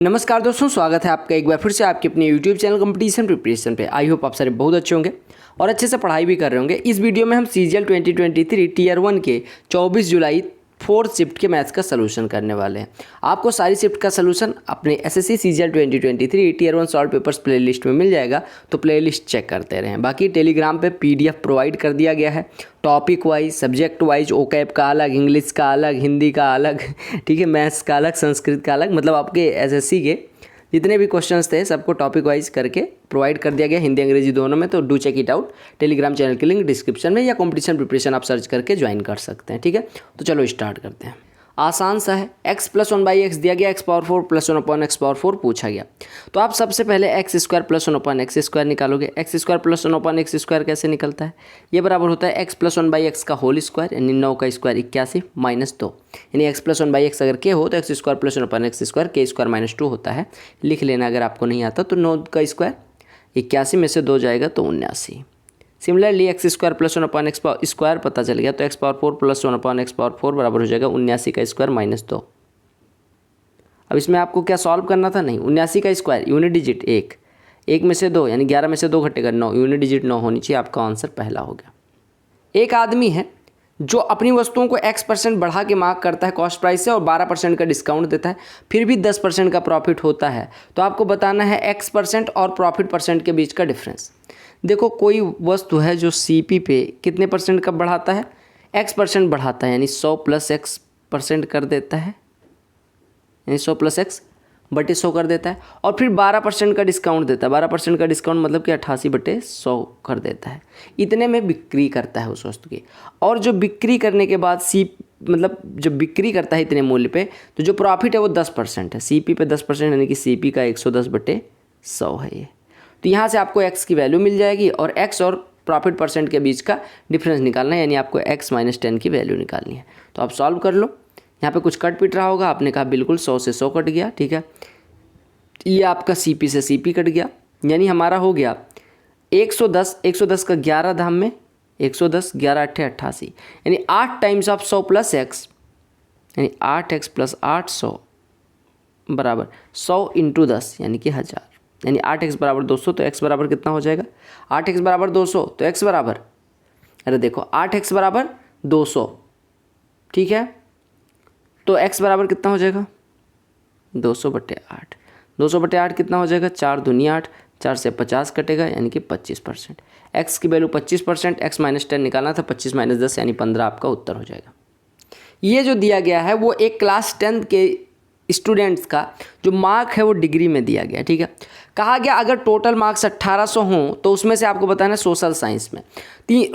नमस्कार दोस्तों, स्वागत है आपका एक बार फिर से आपके अपने यूट्यूब चैनल कंपटीशन प्रिपरेशन पे। आई होप आप सारे बहुत अच्छे होंगे और अच्छे से पढ़ाई भी कर रहे होंगे। इस वीडियो में हम सीजीएल 2023 टीयर 1 के 24 जुलाई 4th शिफ्ट के मैथ्स का सलूशन करने वाले हैं। आपको सारी शिफ्ट का सलूशन अपने SSC CGL 2023 tier 1 solved papers playlist में मिल जाएगा, तो प्लेलिस्ट चेक करते रहें। बाकी टेलीग्राम पे पीडीएफ प्रोवाइड कर दिया गया है, टॉपिक वाइज, सब्जेक्ट वाइज, ओकैब का अलग, इंग्लिश का अलग, हिंदी का अलग, ठीक है, मैथ्स का अलग, संस्कृत का अलग, मतलब आपके एसएससी के जितने भी क्वेश्चंस थे सबको टॉपिक वाइज करके प्रोवाइड कर दिया गया, हिंदी अंग्रेजी दोनों में। तो do check it out. Telegram channel की लिंक डिस्क्रिप्शन में या कंपटीशन प्रिपरेशन आप सर्च करके ज्वाइन कर सकते हैं, ठीक है। तो चलो स्टार्ट करते हैं। आसान सा है, x + 1/x दिया गया, x पावर 4 + 1/x पावर 4 पूछा गया। तो आप सबसे पहले x² + 1/x² निकालोगे। x² + 1/x² कैसे निकलता है? ये बराबर होता है x + 1/x का होल स्क्वायर, यानी 9 का स्क्वायर 81 - 2, यानी x + 1/x अगर k हो तो x² + 1/x² k² - 2 होता है। लिख लेना अगर आपको नहीं आता तो 9 का स्क्वायर 81 में से 2 जाएगा तो 79। सिमिलरली x² + 1/x² पता चल गया तो x पावर 4 + 1/x पावर 4 बराबर हो जाएगा 79 का स्क्वायर - 2। अब इसमें आपको क्या सॉल्व करना था? नहीं, 79 का स्क्वायर यूनिट डिजिट 1, 1 में से 2 यानी 11 में से 2 घटेगा 9, यूनिट डिजिट 9 होनी चाहिए। आपका आंसर पहला हो गया। एक आदमी है जो अपनी वस्तुओं को x% बढ़ा के मार्क करता है कॉस्ट प्राइस से और 12% का डिस्काउंट देता है, फिर भी 10% का प्रॉफिट होता है। तो आपको बताना है x% और प्रॉफिट परसेंट के बीच का डिफरेंस। देखो, कोई वस्तु है जो CP पे कितने परसेंट का बढ़ाता है? x% बढ़ाता है, यानी 100 + x% कर देता है, यानी 100 + x बटे 100 कर देता है, और फिर 12% का डिस्काउंट देता है। 12% का डिस्काउंट मतलब कि 88 बटे 100 कर देता है। इतने में बिक्री करता है उस वस्तु की, और जो बिक्री करने के बाद मतलब जब बिक्री करता है इतने मूल्य पे, तो जो प्रॉफिट है वो 10% है। CP पे 10% यानी कि CP का 110 बटे 100 है ये। तो यहाँ से आपको x की वैल्यू मिल जाएगी और x और प्रॉफिट परसेंट के बीच का डिफरेंस निकालना है, यानी आपको x - 10 की वैल्यू निकालनी है। तो आप सॉल्व कर लो। यहाँ पे कुछ कट पिट रहा होगा, आपने कहा बिल्कुल 100 से 100 कट गया, ठीक है। ये आपका CP से CP कट गया, यानी हमारा हो गया 110, 110 का 11 धाम में 110, 11 × 8 = 88, यानी 8 टाइम्स ऑफ 100 + x, यानी 8x + 8 100 बराबर 100 × 10 यानी कि 1000, यानी 8x = 200। तो x बराबर कितना हो जाएगा? 8x = 200, तो x बराबर, अरे देखो 8x = 200, ठीक है। तो x बराबर कितना हो जाएगा? 200 बटे 8। 200 बटे 8 कितना हो जाएगा? 4 दूनी 8, 4 से 50 कटेगा, यानी कि 25%। x की वैल्यू 25%, x - 10 निकालना था, 25 - 10 यानी 15 आपका उत्तर हो जाएगा। ये जो दिया गया है वो एक क्लास 10th के स्टूडेंट्स का जो मार्क है वो डिग्री में दिया गया, ठीक है। कहा गया अगर टोटल मार्क्स 1800 हों तो उसमें से आपको बताना है सोशल साइंस में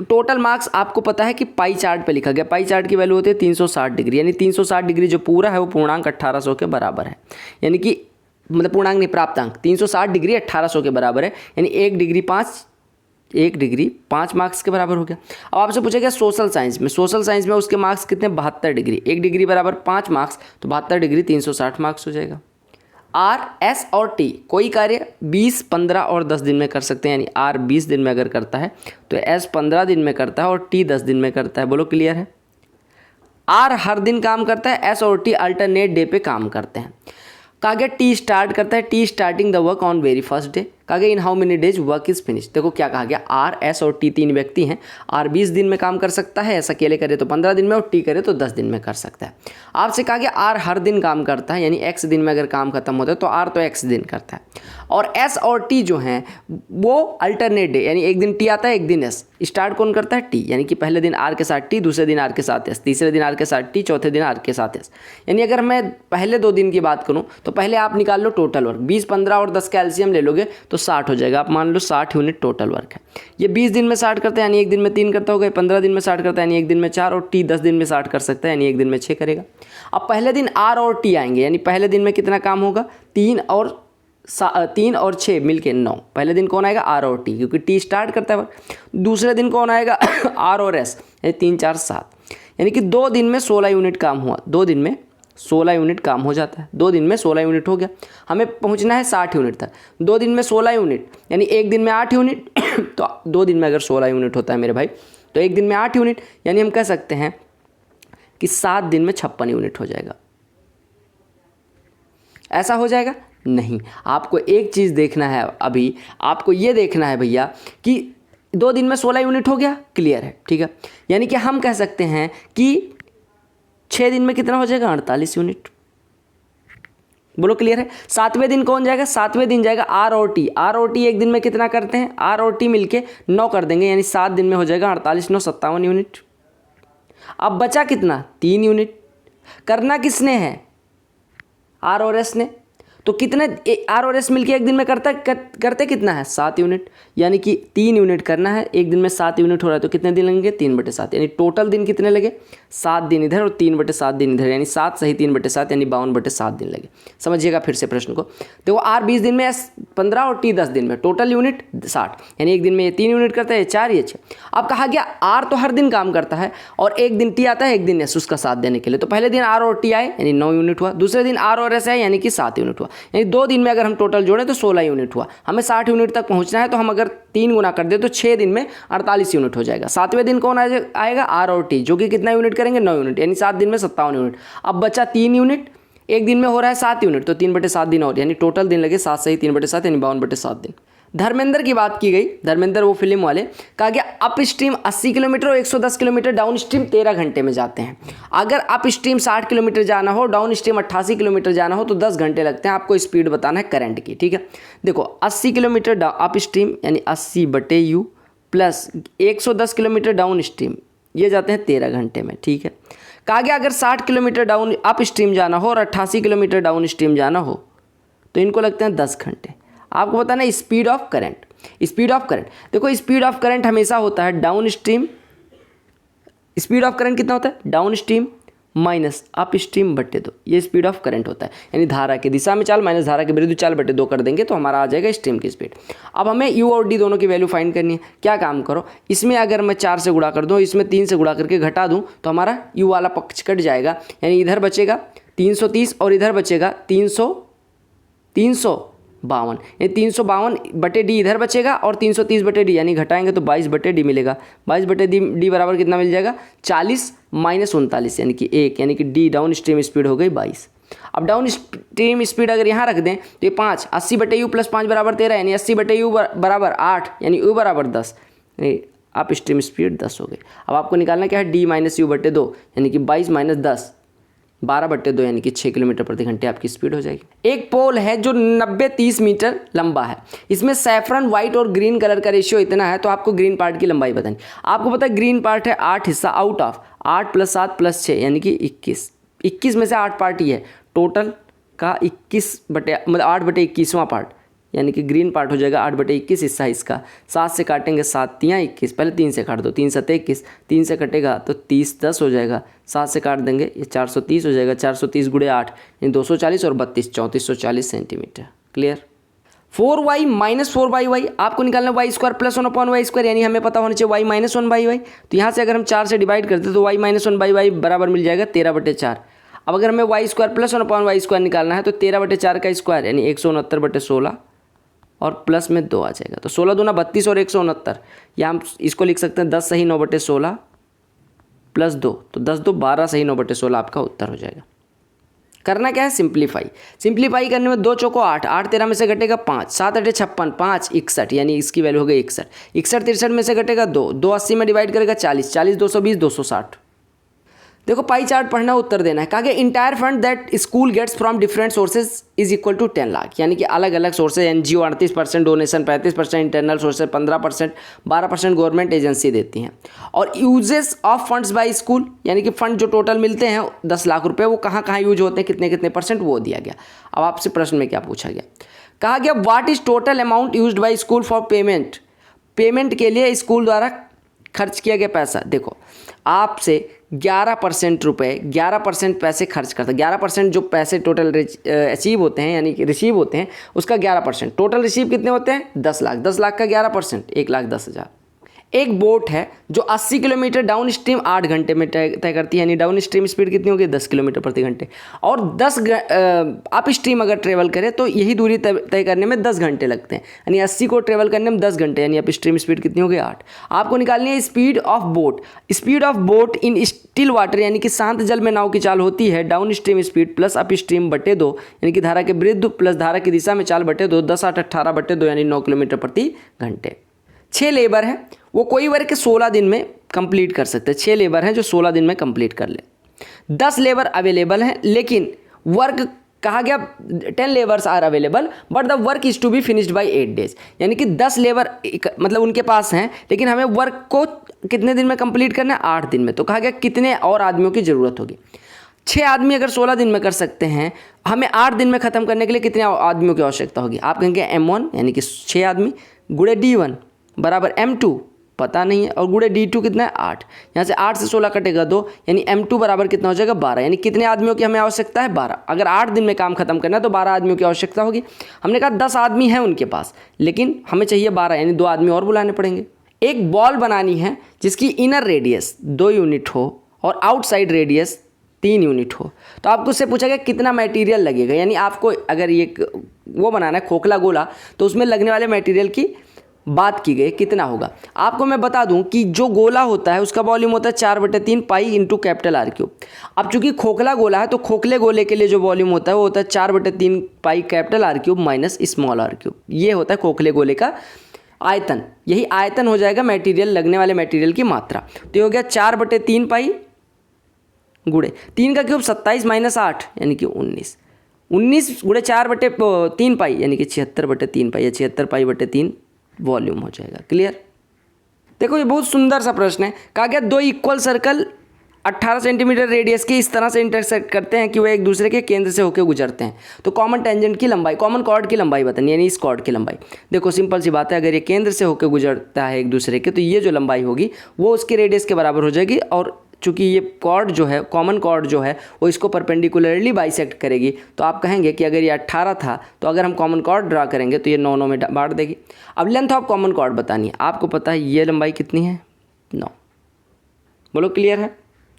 टोटल मार्क्स आपको पता है कि पाई चार्ट पे लिखा गया। पाई चार्ट की वैल्यू होती है 360 डिग्री, यानी 360 डिग्री जो पूरा है वो पूर्णांक 1800 के बराबर है, यानी कि मतलब पूर्णांक नहीं, प्राप्तांक 360 डिग्री 1800 के बराबर है, यानी 1 डिग्री 5 मार्क्स के बराबर हो गया। अब आपसे पूछा गया सोशल साइंस में उसके मार्क्स कितने? 72 डिग्री। 1 डिग्री बराबर 5 मार्क्स, तो 72 डिग्री 360 मार्क्स हो जाएगा। R, S और T कोई कार्य 20, 15 और 10 दिन में कर सकते हैं, यानी R 20 दिन में अगर करता है तो S 15 दिन में करता है और T 10 दिन में करता है। बोलो क्लियर है? R हर दिन काम करता है, S और T अल्टरनेट डे पे काम करते हैं। कहा गया T स्टार्ट करता है, T starting the work on very first day. कहा गया in how many days work is finish. देखो क्या कहा गया, R, S और T 3 व्यक्ति हैं। R 20 दिन में काम कर सकता है, S अकेले करे तो 15 दिन में, और T करे तो 10 दिन में कर सकता है। आपसे कहा गया R हर दिन काम करता है, यानी X दिन में अगर काम खत्म होता है तो R तो X दिन करता है, और S और T जो हैं वो अल्टरनेट डे, यानी एक दिन T आता है एक दिन S। स्टार्ट कौन करता है? T, यानी कि पहले दिन R के साथ T, दूसरे दिन R के साथ S, तीसरे दिन R के साथ T, चौथे दिन R के साथ S। यानी अगर मैं पहले 2 दिन की बात करूं तो पहले आप निकाल लो टोटल वर्क, 20, 15 और 10 का एलसीएम ले लोगे तो 60 हो जाएगा। आप मान लो 60 यूनिट टोटल वर्क है। ये 20 दिन में 60 करता है, यानी एक दिन में 3 करता होगा, 15 दिन में 60 करता है, यानी एक दिन में 4, और T 10 दिन में 60 कर सकता है, यानी एक दिन में 6 करेगा। अब पहले दिन R और T आएंगे, यानी पहले दिन में कितना काम होगा? 3 और 6 मिलके 9। पहले दिन कौन आएगा? R और T, क्योंकि T स्टार्ट करता है। दूसरे दिन कौन आएगा? R और S, यानी 3, 4, 7, यानी कि 2 दिन में 16 यूनिट काम हुआ। 2 दिन में 16 यूनिट काम हो जाता है। 2 दिन में 16 यूनिट हो गया। हमें पहुंचना है 60 यूनिट तक। 2 दिन में 16 यूनिट, यानी एक दिन में 8 यूनिट तो 2 दिन में अगर 16 यूनिट होता है मेरे भाई, तो एक दिन में 8 यूनिट, यानी हम कह सकते हैं कि 7 दिन में 56 यूनिट हो जाएगा। ऐसा हो जाएगा। नहीं, आपको एक चीज़ देखना है, अभी आपको ये देखना है भैया कि 2 दिन में 16 यूनिट हो गया, क्लियर है, ठीक है। यानी कि हम कह सकते हैं कि 6 दिन में कितना हो जाएगा, 48 यूनिट। बोलो क्लियर है। 7वें दिन कौन जाएगा, 7वें दिन जाएगा आर और टी। आर और टी एक दिन में कितना करते हैं, आर और टी मिलके 9 कर देंगे, यानी 7 दिन में हो जाएगा 48 9 57 यूनिट। अब बचा कितना, 3 यूनिट। करना किसने है, आर और एस ने। तो कितने आर और एस मिलके एक दिन में करते कितना है, 7 यूनिट। यानी कि 3 यूनिट करना है, एक दिन में 7 यूनिट हो रहा है, तो कितने दिन लगेंगे, 3/7। यानी टोटल दिन कितने लगे, 7 दिन इधर और 3/7 दिन इधर, यानी 7 सही 3/7 यानी 52/7 दिन लगे। समझिएगा फिर से प्रश्न को। देखो आर 20 दिन में, एस 15 और टी 10 दिन में, टोटल यूनिट 60। यानी एक दिन में ये 3 यूनिट करता है, ये 4 ये 6। अब कहा गया आर तो हर दिन काम करता है और एक दिन टी आता है, एक दिन एस उसका साथ देने के लिए। तो पहले दिन आर और टी आए यानी 9 यूनिट हुआ, दूसरे दिन आर और एस आए यानी कि 7 यूनिट हुआ। यानी 2 दिन में अगर हम टोटल जोड़ें तो 16 यूनिट हुआ। हमें 60 यूनिट तक पहुंचना है, तो हम अगर 3 गुना कर दे तो 6 दिन में 48 यूनिट हो जाएगा। 7वें दिन कौन आएगा, आर और टी, जो कि कितना यूनिट करेंगे, 9 यूनिट, यानी 7 दिन में 57 यूनिट। अब बचा 3 यूनिट, एक दिन में हो रहा है 7 यूनिट, तो 3/7 दिन और, यानी टोटल दिन लगे 7 सही 3/7 यानी 52/7 दिन। धर्मेंद्र की बात की गई, धर्मेंद्र वो फिल्म वाले, कहा गया अप स्ट्रीम 80 किलोमीटर और 110 किलोमीटर, डाउन स्ट्रीम 13 घंटे में जाते हैं। अगर अप स्ट्रीम 60 किलोमीटर जाना हो, डाउन स्ट्रीम 88 किलोमीटर जाना हो, तो 10 घंटे लगते हैं। आपको स्पीड बताना है करंट की, ठीक है। देखो 80 किलोमीटर अप स्ट्रीम यानी 80/U plus 110 kilometre down stream, ये जाते हैं 13 घंटे में, ठीक है। कहा गया अगर 60 किलोमीटर डाउन अप स्ट्रीम जाना हो और 88 किलोमीटर डाउन स्ट्रीम जाना हो, तो इनको लगते हैं 10 घंटे। आपको बताना है speed of current. Speed of current, देखो स्पीड ऑफ करंट हमेशा होता है down stream, speed of current कितना होता है, down stream minus up stream बटे 2, ये स्पीड ऑफ करंट होता है। यानी धारा की दिशा में चाल माइनस धारा के विरुद्ध चाल बटे 2 कर देंगे तो हमारा आ जाएगा स्ट्रीम की स्पीड। अब हमें यू और डी दोनों की वैल्यू फाइंड करनी है। क्या काम करो, इसमें अगर मैं 4 से गुणा कर दूँ, इसमें 3 से गुणा करके घटा दूँ, तो हमारा यू वाला पक्ष कट जाएगा। यानी इधर बचेगा 330 और इधर बचेगा 352, यानी 352/d इधर बचेगा और 330/d, यानी घटाएंगे तो 22/d मिलेगा। 22/d बराबर कितना मिल जाएगा, 40 माइनस 39 यानी कि 1, यानी कि डी डाउन स्ट्रीम स्पीड हो गई 22। अब डाउन स्ट्रीम स्पीड अगर यहाँ रख दें तो ये 5, 80/u प्लस 5 बराबर 13, यानी 80/u बराबर 8, यानी u बराबर 10, अप स्ट्रीम स्पीड 10 हो गई। अब आपको निकालना क्या है, d माइनस u बटे 2, यानी कि 22 माइनस 10 12/2, यानी कि 6 किलोमीटर प्रति घंटे आपकी स्पीड हो जाएगी। एक पोल है जो 90-30 मीटर लंबा है, इसमें सैफरन व्हाइट और ग्रीन कलर का रेशियो इतना है, तो आपको ग्रीन पार्ट की लंबाई बतानी। आपको पता है ग्रीन पार्ट है 8 हिस्सा आउट ऑफ 8 + 7 + 6 यानी कि 21 में से 8 पार्ट ही है, टोटल का 8/21वां पार्ट, यानी कि ग्रीन पार्ट हो जाएगा 8/21 हिस्सा इसका। 7 से काटेंगे 7 × 21, पहले 3 से काट दो, 3 × 7 = 21, 3 से कटेगा तो 30 10 हो जाएगा, 7 से काट देंगे ये 430 हो जाएगा, 430 × 8 यानी 240 और 32 3440 सेंटीमीटर। क्लियर। 4y - 4y आपको निकालना y² + 1/y², यानी हमें पता होना चाहिए y - 1/y। तो यहाँ से अगर हम 4 से डिवाइड करते तो y - 1/y बराबर मिल जाएगा 13/4। अब अगर हमें y² + 1/y² निकालना है तो 13/4 का स्क्वायर यानी 169/16 और प्लस में 2 आ जाएगा, तो 16 दूना 32 और 169, या हम इसको लिख सकते हैं 10 सही 9/16 प्लस 2, तो 10 2 12 सही 9/16 आपका उत्तर हो जाएगा। करना क्या है, सिंप्लीफाई करने में 2 चौको 8, 8 13 में से घटेगा 5, 7 8 56, 5 61, यानी इसकी वैल्यू हो गई 61, 61 63 में से घटेगा 2, 2 80 में डिवाइड करेगा 40, 40 220 260। देखो पाई चार्ट पढ़ना, उत्तर देना है। कहा गया entire fund that school gets from different sources is equal to 10 lakh, यानी कि अलग अलग sources, NGO 38%, donation 35%, internal sources 15%, 12% government agency देती हैं। और uses of funds by school, यानी कि फंड जो टोटल मिलते हैं 10 लाख रुपए, वो कहाँ कहाँ यूज होते हैं, कितने कितने %, वो दिया गया। अब आपसे प्रश्न में क्या पूछा गया, कहा गया what is total amount used by school for payment के लिए स्कूल द्वारा खर्च किया गया पैसा। देखो आपसे 11% रुपए, 11% पैसे खर्च करता है, 11% जो पैसे टोटल अचीव होते हैं यानी कि रिसीव होते हैं उसका 11%। टोटल रिसीव कितने होते हैं, 10 लाख, 10 लाख का 11% 1,10,000। एक बोट है जो 80 किलोमीटर डाउन स्ट्रीम 8 घंटे में तय करती है, यानी डाउन स्ट्रीम स्पीड कितनी होगी 10 किलोमीटर प्रति घंटे, और 10 अप स्ट्रीम अगर ट्रेवल करे तो यही दूरी तय करने में 10 घंटे लगते हैं, यानी 80 को ट्रेवल करने में 10 घंटे, यानी अप स्ट्रीम स्पीड कितनी होगी 8। आपको निकालनी है speed of boat. Speed of boat in still water, यानी कि शांत जल में नाव की चाल होती है down stream speed plus up stream बटे 2, यानी कि धारा के विरुद्ध प्लस धारा की दिशा में चाल बटे 2, 10 8 18 बटे 2, यानी 9 किलोमीटर प्रति घंटे। 6 लेबर हैं, वो कोई वर्क के 16 दिन में कंप्लीट कर सकते हैं। 6 लेबर हैं जो 16 दिन में कंप्लीट कर ले। 10 लेबर अवेलेबल हैं, लेकिन वर्क कहा गया 10 labours are available but the work is to be finished by 8 days, यानी कि 10 लेबर मतलब उनके पास हैं, लेकिन हमें वर्क को कितने दिन में कंप्लीट करना है 8 दिन में। तो कहा गया कितने और आदमियों की ज़रूरत होगी। 6 आदमी अगर 16 दिन में कर सकते हैं, हमें 8 दिन में ख़त्म करने के लिए कितने आदमियों की आवश्यकता होगी। आप कहेंगे M1 यानी कि 6 आदमी गुणे D1 बराबर M2 पता नहीं है, और गुणे D2 कितना है 8, यहाँ से 8 से 16 कटेगा 2, यानी M2 बराबर कितना हो जाएगा 12, यानी कितने आदमियों की हमें आवश्यकता है 12। अगर 8 दिन में काम खत्म करना है तो 12 आदमियों की आवश्यकता होगी। हमने कहा 10 आदमी हैं उनके पास, लेकिन हमें चाहिए 12, यानी 2 आदमी और बुलाने पड़ेंगे। एक बॉल बनानी है जिसकी इनर रेडियस 2 यूनिट हो और आउटसाइड रेडियस 3 यूनिट हो। तो आपको उससे पूछा गया कितना मटेरियल लगेगा, यानी आपको अगर ये वो बनाना है खोखला गोला, तो उसमें लगने वाले मटेरियल की बात की गई कितना होगा। आपको मैं बता दूं कि जो गोला होता है उसका वॉल्यूम होता है 4/3 pi into capital R cube. अब चूंकि खोखला गोला है तो खोखले गोले के लिए जो वॉल्यूम होता है वो होता है 4/3 pi capital R cube minus small r cube. ये होता है खोखले गोले का आयतन। यही आयतन हो जाएगा मटेरियल, लगने वाले मटेरियल की मात्रा। तो ये हो गया 4/3 पाई गुणे 3 का क्यूब 27 माइनस 8 यानी कि 19, 19 गुणे 4/3 पाई यानी कि 76/3 पाई या 76 पाई/3 वॉल्यूम हो जाएगा। क्लियर। देखो ये बहुत सुंदर सा प्रश्न है। कहा गया 2 इक्वल सर्कल 18 सेंटीमीटर रेडियस के इस तरह से इंटरसेक्ट करते हैं कि वह एक दूसरे के केंद्र से होकर गुजरते हैं, तो कॉमन टेंजेंट की लंबाई, कॉमन कॉर्ड की लंबाई बतानी, यानी इस कॉर्ड की लंबाई। देखो सिंपल सी बात है, अगर ये केंद्र से होकर गुजरता है एक दूसरे के, तो ये जो लंबाई होगी वो उसके रेडियस के बराबर हो जाएगी, और चूंकि ये कॉर्ड जो है, कॉमन कॉर्ड जो है, वो इसको परपेंडिकुलरली बाइसेक्ट करेगी। तो आप कहेंगे कि अगर ये 18 था तो अगर हम कॉमन कॉर्ड ड्रा करेंगे तो ये 9 में बांट देगी। अब लेंथ ऑफ कॉमन कॉर्ड बतानी है। आपको पता है ये लंबाई कितनी है 9, बोलो क्लियर है।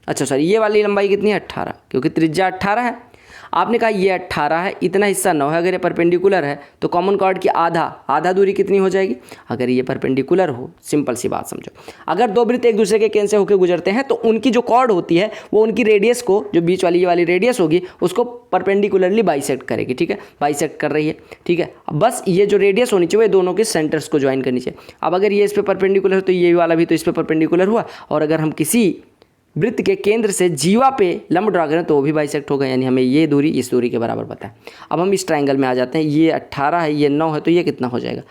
अच्छा सर ये वाली लंबाई कितनी है 18, क्योंकि त्रिज्या 18 है। आपने कहा ये 18 है, इतना हिस्सा 9 है, अगर ये परपेंडिकुलर है तो कॉमन कॉर्ड की आधा दूरी कितनी हो जाएगी। अगर ये परपेंडिकुलर हो, सिंपल सी बात समझो, अगर 2 वृत्त एक दूसरे के केंद्र से होकर गुजरते हैं तो उनकी जो कॉर्ड होती है वो उनकी रेडियस को, जो बीच वाली ये वाली रेडियस होगी, उसको परपेंडिकुलरली बाइसेक्ट करेगी। ठीक है, बाइसेक्ट कर रही है। ठीक है, बस ये जो रेडियस होनी चाहिए वो दोनों के सेंटर्स को ज्वाइन करनी चाहिए। अब अगर ये इस पर परपेंडिकुलर है तो ये वाला भी तो इस पर परपेंडिकुलर हुआ, और अगर हम किसी वृत्त के केंद्र से जीवा पे लंब ड्रा करें तो वो भी बाइसेक्ट होगा, यानी हमें ये दूरी इस दूरी के बराबर पता है। अब हम इस ट्रायंगल में आ जाते हैं। ये 18 है, ये 9 है, तो ये कितना हो जाएगा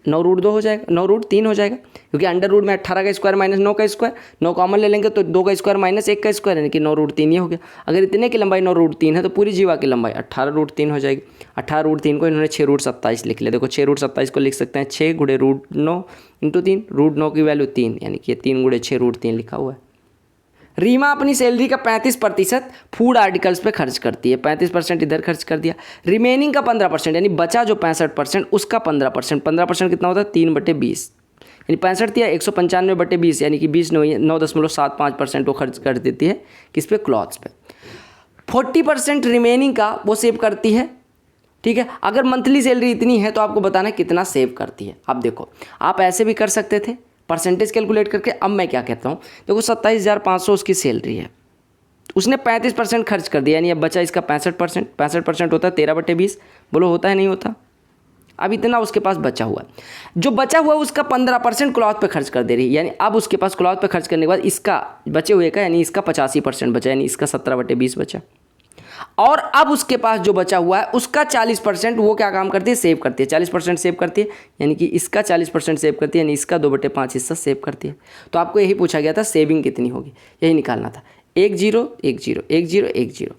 9√2 हो जाएगा, 9√3 हो जाएगा, क्योंकि अंडर रूट में 18 का स्क्वायर माइनस 9 का स्क्वायर, 9 कॉमन ले लेंगे तो 2 का स्क्वायर माइनस 1 का स्क्वायर, यानी कि 9√3 ये हो गया। अगर इतने की लंबाई 9√3 है तो पूरी जीवा की लंबाई 18√3 हो जाएगी। 18√3 को इन्होंने 6√27 लिख लिया। देखो 6√27 को लिख सकते हैं 6 गुणे √9 इंटू 3, √9 की वैल्यू 3, यानी कि 3 गुणे 6√3 लिखा हुआ है। रीमा अपनी सैलरी का 35% फूड आर्टिकल्स पे खर्च करती है। 35% इधर खर्च कर दिया। रिमेनिंग का 15% यानी बचा जो 65% उसका 15%, 15% कितना होता है 3/20, यानी 65 दिया 195/20, यानी कि 9.75% वो खर्च कर देती है किस पे, क्लॉथ्स पे। 40% रिमेनिंग का वो सेव करती है। ठीक है, अगर मंथली सैलरी इतनी है तो आपको बताना है कितना सेव करती है। अब देखो आप ऐसे भी कर सकते थे परसेंटेज कैलकुलेट करके। अब मैं क्या कहता हूँ, देखो 27,500 उसकी सैलरी है, उसने 35% खर्च कर दिया, यानी अब बचा इसका 65%। 65% होता है 13/20, बोलो होता है नहीं होता। अब इतना उसके पास बचा हुआ है, जो बचा हुआ है उसका 15% क्लॉथ पे खर्च कर दे रही है, यानी अब उसके पास क्लॉथ पे खर्च करने के बाद इसका बचे हुए का, यानी इसका 85% बचा, यानी इसका 17/20 बचा। और अब उसके पास जो बचा हुआ है उसका 40% वो क्या काम करती है, सेव करती है। 40% सेव करती है, यानी कि इसका 40% सेव करती है, यानी इसका 2/5 हिस्सा सेव करती है। तो आपको यही पूछा गया था सेविंग कितनी होगी, यही निकालना था। 1 0 1 0 1 0 1 0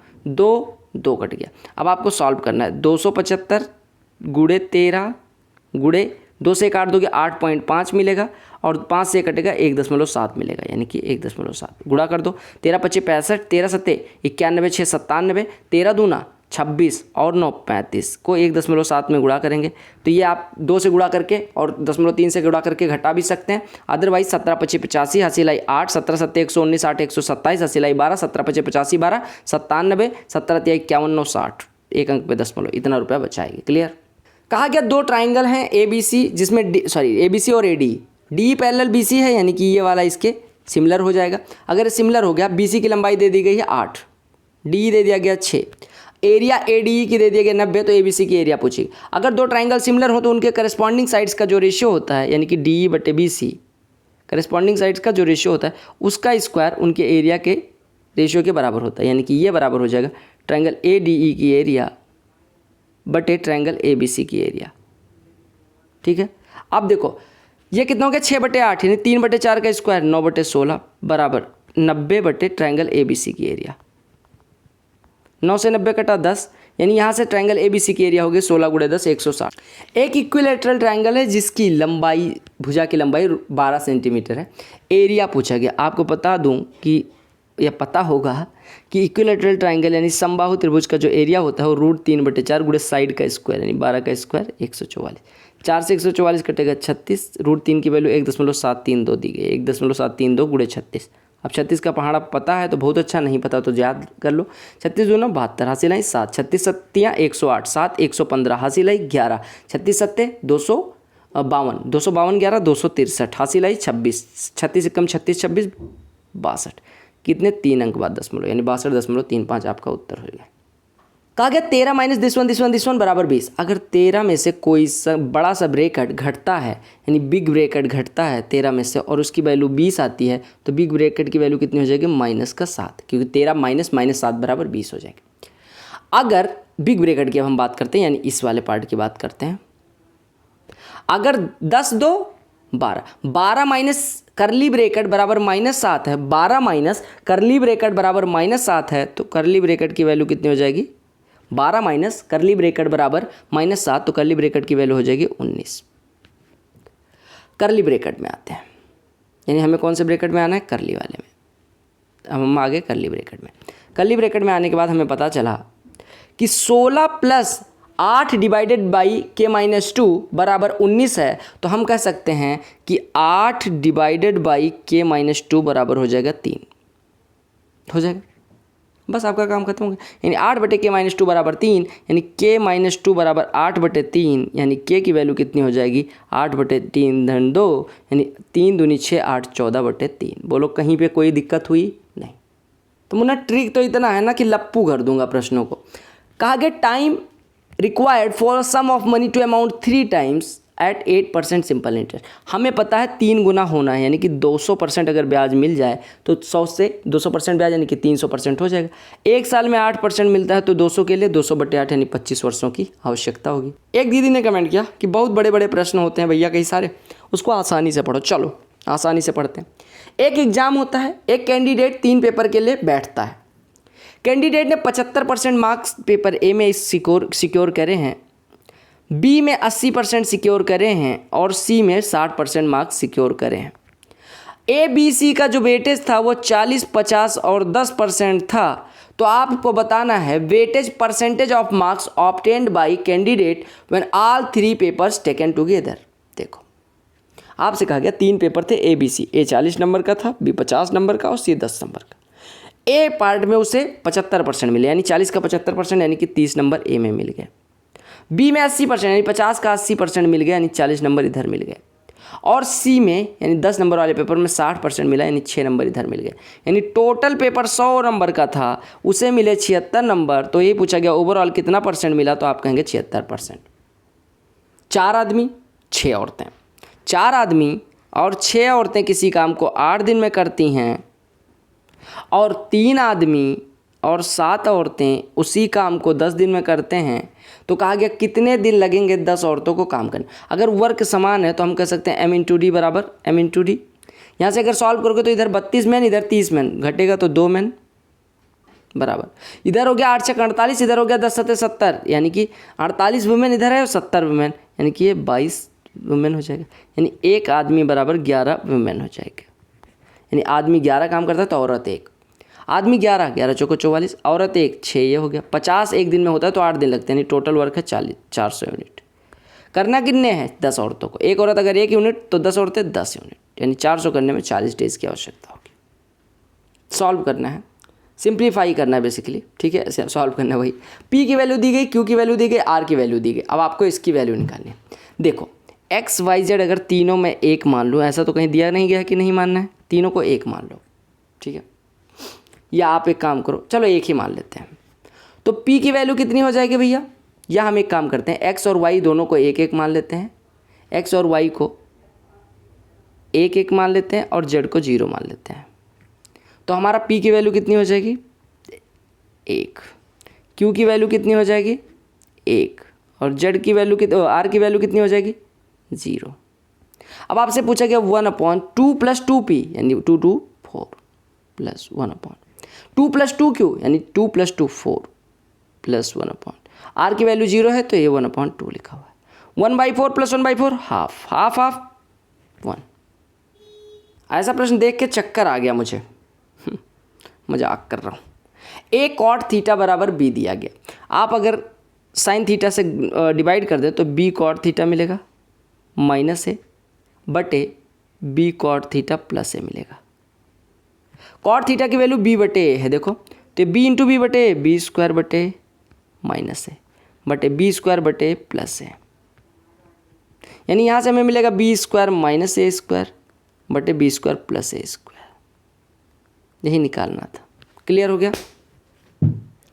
2 कट गया। अब आपको सॉल्व करना है। 275 गुणे 13 गुणे 2 से काट दोगे 8.5 मिलेगा, और 5 से कटेगा 1.7 मिलेगा, यानी कि 1.7 गुणा कर दो। 13 × 25 65, 13 × 7 91, 6 97, 13 दूना 26 और 9 35 को 1.7 में गुणा करेंगे तो ये आप 2 से गुणा करके और 0.3 से गुणा करके घटा भी सकते हैं। अदरवाइज 17 25 85 हासिल आई 8, 17 7 119 8 127 हासिल आई 12, 17 25 85 12 97, 17 3 51 9 60, एक अंक पे दशमलव, इतना रुपया बचाएगी। क्लियर। कहा गया दो ट्राइंगल हैं ए बी सी जिसमें ए बी सी और A D parallel B C है, यानी कि ये वाला इसके सिमिलर हो जाएगा। अगर सिमिलर हो गया, बी सी की लंबाई दे दी गई है 8, डी दे दिया गया 6, एरिया ए डी की दे दिया गया 90, तो ए बी सी की एरिया पूछी। अगर दो ट्राइंगल सिमिलर हो तो उनके करस्पॉन्डिंग साइड्स का जो रेशियो होता है, यानी कि डी बटे बी सी, करस्पॉन्डिंग साइड्स का जो रेशियो होता है उसका स्क्वायर उनके एरिया के रेशियो के बराबर होता है, यानी कि ये बराबर हो जाएगा ट्राइंगल ए डी ई की एरिया बटे ट्राइंगल ए बी सी की एरिया। ठीक है। अब देखो ये कितना हो गया 6 बटे 8, यानी 3 बटे 4 का स्क्वायर 9 बटे 16 बराबर 90 बटे ट्राइंगल ए बी सी की एरिया। 9 से 90 कटा 10, यानी यहाँ से ट्राइंगल ए बी सी की एरिया हो गई 16 गुणे 10 160। एक इक्विलेटरल ट्राइंगल है जिसकी लंबाई, भुजा की लंबाई 12 सेंटीमीटर है। एरिया पूछा गया। आपको बता दूं कि यह पता होगा कि इक्विलेटरल ट्राइंगल यानी समबाहु त्रिभुज का जो एरिया होता है वो √3 बटे 4 गुणे साइड का स्क्वायर, यानी 12 का स्क्वायर 144। 4 से 144 कटेगा 36, √3 की वैल्यू 1.732 दी गई, 1.732 गुणे 36। अब 36 का पहाड़ा पता है तो बहुत अच्छा, नहीं पता तो याद कर लो। 36 दूना 72 हासिल आई 7, 36 सत्तियाँ 108, 7 115 हासिल आई 11, 36 सत्ते 252, 252 11 263 हासिल आई 26, 36 कम 36 26 62, कितने 3 अंक बाद दशमलव, यानी 62.35 आपका उत्तर हो गया। कहा गया 13 माइनस दिस वन बराबर 20। अगर 13 में से कोई बड़ा सा ब्रैकेट घटता है, यानी बिग ब्रैकेट घटता है 13 में से और उसकी वैल्यू 20 आती है, तो बिग ब्रैकेट की वैल्यू कितनी हो जाएगी -7, क्योंकि 13 माइनस -7 बराबर 20 हो जाएगी। अगर बिग ब्रैकेट की अब हम बात करते हैं, यानी इस वाले पार्ट की बात करते हैं, अगर 10 2 12, 12 माइनस करली ब्रैकेट बराबर -7 है, 12 माइनस करली ब्रैकेट बराबर -7 है, तो करली ब्रैकेट की वैल्यू कितनी हो जाएगी 12 माइनस करली ब्रैकेट बराबर -7, तो करली ब्रैकेट की वैल्यू हो जाएगी 19। करली ब्रैकेट में आते हैं, यानी हमें कौन से ब्रैकेट में आना है, करली वाले में। अब हम आगे करली ब्रैकेट में। करली ब्रैकेट में आने के बाद हमें पता चला कि 16 + 8 डिवाइडेड बाई k-2 बराबर 19 है, तो हम कह सकते हैं कि 8 डिवाइडेड बाई k-2 बराबर हो जाएगा 3, हो जाएगा। बस आपका काम खत्म हो गया। यानी 8 बटे k-2 बराबर 3, यानी k-2 बराबर 8 बटे 3, यानी k की वैल्यू कितनी हो जाएगी 8 बटे 3 धन 2, यानी 3 दूनी 6 8 14 बटे 3। बोलो कहीं पे कोई दिक्कत हुई नहीं। तो मुन्ना ट्रिक तो इतना है ना कि लप्पू कर दूंगा प्रश्नों को। कहा गया time required for sum of money to amount 3 times at 8% simple interest. हमें पता है 3 गुना होना है, यानी कि 200% अगर ब्याज मिल जाए तो 100 से 200% ब्याज यानी कि 300% हो जाएगा। एक साल में 8% मिलता है तो 200 के लिए 200 बटे 8 यानी 25 वर्षों की आवश्यकता होगी। एक दीदी ने कमेंट किया कि बहुत बड़े बड़े प्रश्न होते हैं भैया कई सारे, उसको आसानी से पढ़ो। चलो आसानी से पढ़ते हैं। एक एग्जाम होता है, एक कैंडिडेट 3 पेपर के लिए बैठता है। कैंडिडेट ने 75% मार्क्स पेपर ए में सिक्योर करे हैं, बी में 80% सिक्योर करे हैं और सी में 60% मार्क्स सिक्योर करे हैं। ए बी सी का जो वेटेज था वो 40 50 और 10% था। तो आपको बताना है weightage percentage of marks obtained by candidate when all 3 papers taken together. देखो आपसे कहा गया 3 पेपर थे ए बी सी, ए 40 नंबर का था, बी 50 नंबर का और सी 10 नंबर का। ए पार्ट में उसे 75% मिले, यानी 40 का 75% यानी कि 30 नंबर ए में मिल गए। बी में 80% यानी 50 का 80% मिल गया, यानी 40 नंबर इधर मिल गए। और सी में यानी 10 नंबर वाले पेपर में 60% मिला, यानी 6 नंबर इधर मिल गए। यानी टोटल पेपर 100 नंबर का था, उसे मिले 76 नंबर। तो ये पूछा गया ओवरऑल कितना परसेंट मिला, तो आप कहेंगे 76%। 4 आदमी 6 औरतें, 4 आदमी और 6 औरतें किसी काम को 8 दिन में करती हैं और 3 आदमी और 7 औरतें उसी काम को 10 दिन में करते हैं। तो कहा गया कितने दिन लगेंगे 10 औरतों को काम करने। अगर वर्क समान है तो हम कह सकते हैं m/d बराबर m/d। यहाँ से अगर सॉल्व करोगे तो इधर 32 मैन इधर 30 मैन, घटेगा तो 2 मैन बराबर। इधर हो गया 8 से 48, इधर हो गया 10 से 70, यानी कि 48 वुमेन इधर है और 70 वुमेन, यानी कि ये 22 वुमेन हो जाएगा। यानी एक आदमी बराबर 11 वुमेन हो जाएगा। यानी आदमी 11 काम करता है तो औरत 1। आदमी 11, 11 चौको 44, औरत 1, 6, ये हो गया। 50 एक दिन में होता है तो 8 दिन लगते हैं, यानी टोटल वर्क है 400 यूनिट। करना कितने हैं? 10 औरतों को। एक औरत अगर 1 यूनिट तो 10 औरतें 10 यूनिट, यानी 400 करने में 40 डेज की आवश्यकता होगी। सॉल्व करना है, सिंप्लीफाई करना है बेसिकली, ठीक है, सॉल्व करना है वही। P की वैल्यू दी गई, Q की वैल्यू दी गई, R की वैल्यू दी गई। अब आपको इसकी वैल्यू निकालनी है। देखो एक्स वाई जेड अगर तीनों में 1 मान लो, ऐसा तो कहीं दिया नहीं गया कि नहीं मानना है, तीनों को 1 मान लो, ठीक है। या आप एक काम करो, चलो 1 ही मान लेते हैं। तो P की वैल्यू कितनी हो जाएगी भैया? या हम एक काम करते हैं, एक्स और वाई दोनों को 1-1 मान लेते हैं, एक्स और वाई को 1-1 मान लेते हैं और जेड को 0 मान लेते हैं। तो हमारा P की वैल्यू कितनी हो जाएगी? 1। Q की वैल्यू कितनी हो जाएगी? 1। और जेड की वैल्यू R की वैल्यू कितनी हो जाएगी? 0। अब आपसे पूछा गया 1/2 + 2P यानी 2 2 4 प्लस 1/2 + 2Q यानी 2 + 2 4 प्लस 1/, R की वैल्यू 0 है तो ये 1/2 लिखा हुआ है। 1/4 + 1/4 हाफ, हाफ हाफ 1। ऐसा प्रश्न देख के चक्कर आ गया मुझे, मजाक कर रहा हूँ। A cot थीटा बराबर B दिया गया। आप अगर साइन थीटा से डिवाइड कर दे तो B cot थीटा मिलेगा माइनस A बटे B cot theta plus A मिलेगा। cot थीटा की वैल्यू B बटे A है, देखो तो B इंटू B बटे B स्क्वायर बटे माइनस A बटे B स्क्वायर बटे प्लस A, यानी यहाँ से हमें मिलेगा B square minus A square बटे B square plus A square. यही निकालना था। क्लियर हो गया?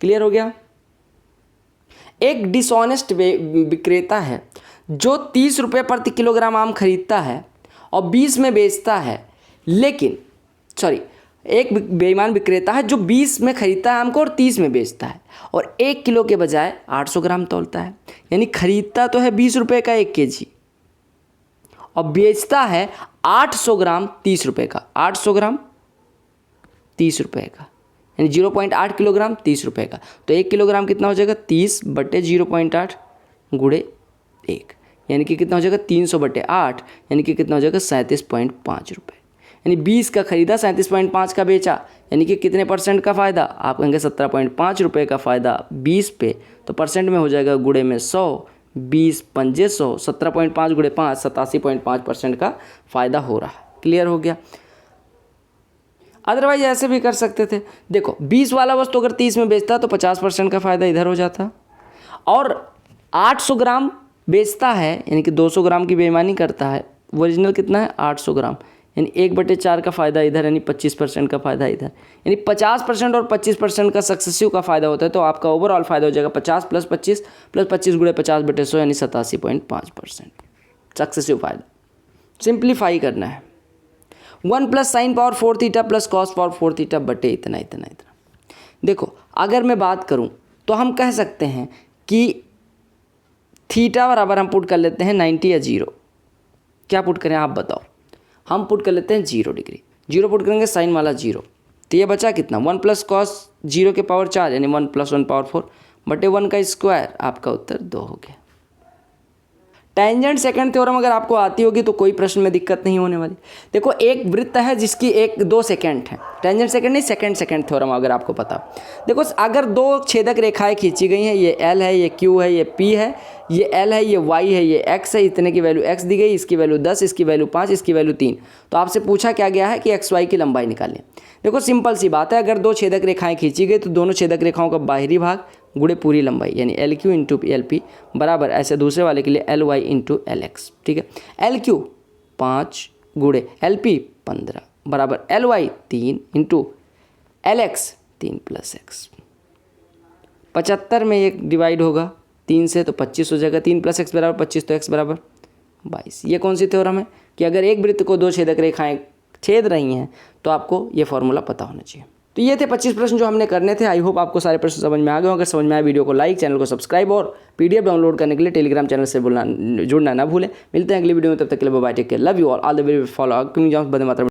क्लियर हो गया? एक डिसऑनेस्ट विक्रेता है जो 30 रुपये प्रति किलोग्राम आम खरीदता है और 20 में बेचता है, लेकिन एक बेईमान विक्रेता है जो 20 में खरीदता है आम को और 30 में बेचता है और 1 किलो के बजाय 800 ग्राम तौलता है। यानी खरीदता तो है 20 रुपये का 1 kg और बेचता है 800 ग्राम 30 रुपये का। 800 ग्राम 30 रुपये का, यानी 0.8 किलोग्राम 30 रुपये का। तो 1 किलोग्राम कितना हो जाएगा? 30 बटे 0.8 गुणे 1, यानी कि कितना हो जाएगा? 300 बटे 8, यानी कि कितना हो जाएगा? 37.5 रुपये। यानी 20 का खरीदा, 37.5 का बेचा, यानी कि कितने परसेंट का फ़ायदा? आप कहेंगे 17.5 रुपये का फ़ायदा 20 पे, तो परसेंट में हो जाएगा गुणे में 100, 20 पंजे 100, 17.5 गुणे 5 87.5% का फ़ायदा हो रहा है। क्लियर हो गया? अदरवाइज ऐसे भी कर सकते थे। देखो 20 वाला वस्तु अगर 30 में बेचता तो 50% का फ़ायदा इधर हो जाता, और 800 ग्राम बेचता है यानी कि 200 ग्राम की बेईमानी करता है। ओरिजिनल कितना है? 800 ग्राम, यानी 1/4 का फ़ायदा इधर, यानी 25% का फ़ायदा इधर, यानी 50% और 25% का सक्सेसिव का फ़ायदा होता है। तो आपका ओवरऑल फ़ायदा हो जाएगा 50 + 25 + 25 गुणे 50/100 यानी 87.5% सक्सेसिव फ़ायदा। सिंप्लीफाई करना है। 1 + sin power 4 theta + cos power 4 theta बटे इतना इतना इतना। देखो अगर मैं बात करूं तो हम कह सकते हैं कि थीटा बराबर हम पुट कर लेते हैं 90 या 0। क्या पुट करें आप बताओ? हम पुट कर लेते हैं 0 डिग्री। 0 पुट करेंगे साइन वाला 0, तो ये बचा कितना? 1 + cos 0 के पावर 4 यानी 1 + 1 पावर 4 बटे 1 का स्क्वायर। आपका उत्तर 2 हो गया। टेंजेंट सेकंड थ्योरम अगर आपको आती होगी तो कोई प्रश्न में दिक्कत नहीं होने वाली। देखो एक वृत्त है जिसकी 2 सेकंड है, टेंजेंट सेकंड नहीं, सेकंड थ्योरम अगर आपको पता। देखो अगर 2 छेदक रेखाएं खींची गई हैं, ये L है, ये Q है, ये P है, ये L है, ये Y है, ये X है, इतने की वैल्यू X दी गई, इसकी वैल्यू 10, इसकी वैल्यू 5, इसकी वैल्यू 3। तो आपसे पूछा क्या गया है कि XY की लंबाई निकालें। देखो सिंपल सी बात है, अगर 2 छेदक रेखाएं खींची गई तो दोनों छेदक रेखाओं का बाहरी भाग गुणे पूरी लंबाई यानी LQ × LP बराबर, ऐसे दूसरे वाले के लिए LY × LX। ठीक है, LQ 5 गुणे LP 15 बराबर LY 3 × LX 3 + X। 75 में ये डिवाइड होगा 3 से तो 25 हो जाएगा, 3 + X बराबर 25, तो X बराबर 22। ये कौन सी थ्योरम है कि अगर एक वृत्त को 2 छेदक रेखाएं छेद रही हैं तो आपको ये फॉर्मूला पता होना चाहिए। तो ये थे 25 प्रश्न जो हमने करने थे। आई होप आपको सारे प्रश्न समझ में आ गए। अगर समझ में आए वीडियो को लाइक, चैनल को सब्सक्राइब और PDF डाउनलोड करने के लिए टेलीग्राम चैनल से जुड़ना ना भूलें। मिलते हैं अगली वीडियो में, तब तक के लिए bye, take care, love you all the way, follow बंदे मातरम।